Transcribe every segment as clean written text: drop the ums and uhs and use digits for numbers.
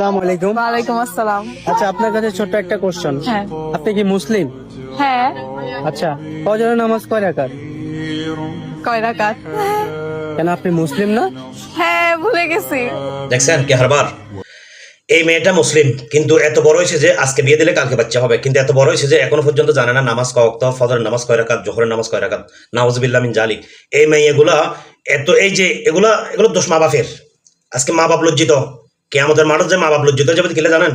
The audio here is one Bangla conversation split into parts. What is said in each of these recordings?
আসসালামু আলাইকুম। ওয়ালাইকুম আসসালাম। আচ্ছা, আপনার কাছে ছোট্ট একটা কোশ্চেন। হ্যাঁ। আপনি কি মুসলিম? হ্যাঁ। আচ্ছা, ফজরের নামাজ কয় রাকাত? কয় রাকাত? কেন আপনি মুসলিম না? হ্যাঁ, ভুলে গেছি। দেখছেন কে হারবার। এই মেয়েটা মুসলিম, কিন্তু এত বড় হয়েছে যে আজকে বিয়ে দিলে কালকে বাচ্চা হবে, কিন্তু এত বড় হয়েছে যে এখনো পর্যন্ত জানে না নামাজ কয় ওয়াক্ত, ফজরের নামাজ কয় রাকাত, জোহরের নামাজ কয় রাকাত। নাউজুবিল্লাহ মিন জালিক। এই মেয়েগুলা এত এই যে এগুলো দোষ মা বাপের। আজকে মা বাপ লজ্জিত, কিয়ামতের মাঠে যে মা বাপ লজ্জিত হয়ে যাবে কিলে জানেন?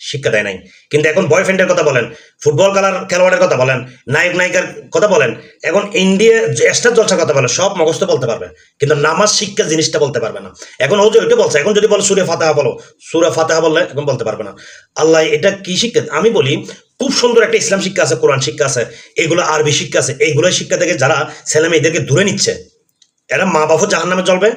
শিক্ষা দেয় নাই। কিন্তু এখন বয়ফ্রেন্ডের কথা বলেন, ফুটবল খেলোয়াড়ের কথা বলেন, নায়ক নায়িকার কথা বলেন, এখন ইন্ডিয়া স্টার জলসার কথা বলেন, সব মুখস্থ বলতে পারবে, কিন্তু নামাজ শিক্ষা জিনিসটা বলতে পারবে না। এখন ও যে ওইটা বলছে, এখন যদি বলে সূরা ফাতিহা বলো, সূরা ফাতিহা বললে এখন বলতে পারবে না। আল্লাহ এটা কি শিক্ষা? আমি বলি খুব সুন্দর একটা ইসলাম শিক্ষা আছে, কোরআন শিক্ষা আছে, এগুলো আরবি শিক্ষা আছে। এইগুলো শিক্ষা থেকে যারা ছেলে মেয়েদেরকে দূরে নিচ্ছে, এরা মা বাপও জাহান্নামে জ্বলবে।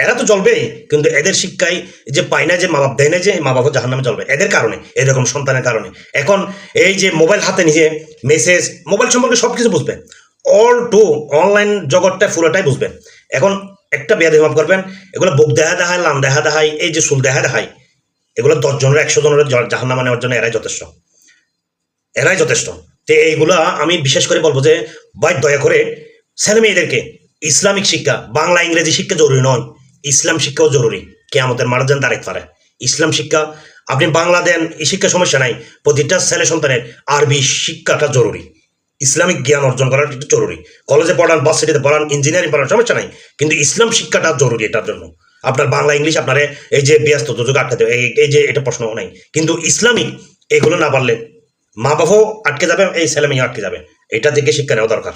এরা তো জ্বলবেই, কিন্তু এদের শিক্ষায় যে পায় না, যে মা বাপ দেয় না, যে মা বাপও জাহান্নামে জ্বলবে এদের কারণে, এরকম সন্তানের কারণে। এখন এই যে মোবাইল হাতে নিয়ে মেসেজ, মোবাইল সম্পর্কে সবকিছু বুঝবে, অল টু অনলাইন জগৎটা পুরোটাই বুঝবে। এখন একটা বেয়াদবি মাফ করবেন, এগুলো বুক দেখা দেখায়, লাম দেখা দেখায়, এই যে চুল দেখা দেখায়, এগুলো 10 জনের 100 জনের জাহান্নামে নেওয়ার জন্য এরাই যথেষ্ট, এরাই যথেষ্ট। তো এইগুলা আমি বিশেষ করে বলবো যে ভাই দয়া করে ছেলে মেয়েদেরকে ইসলামিক শিক্ষা, বাংলা ইংরেজি শিক্ষা জরুরি নয়, ইসলাম শিক্ষাও জরুরি। কিয়ামতের মারা যেন তারিখ পারে ইসলাম শিক্ষা। আপনি বাংলা দেন, এই শিক্ষা সমস্যা নাই, প্রতিটা ছেলে সন্তানের আরবি শিক্ষাটা জরুরি, ইসলামিক জ্ঞান অর্জন করার একটু জরুরি। কলেজে পড়ান, ভার্সিটিতে পড়ান, ইঞ্জিনিয়ারিং পড়ান, সমস্যা নাই, কিন্তু ইসলাম শিক্ষাটা জরুরি এটার জন্য। আপনার বাংলা ইংলিশ আপনার এই যে ব্যস্ত যোগ আটকাতে, এই যে এটা প্রশ্ন নাই, কিন্তু ইসলামিক এগুলো না পারলে মা বাবাও আটকে যাবে, এই ছেলে মেয়ে আটকে যাবে। এটা থেকে শিক্ষা নেওয়া দরকার।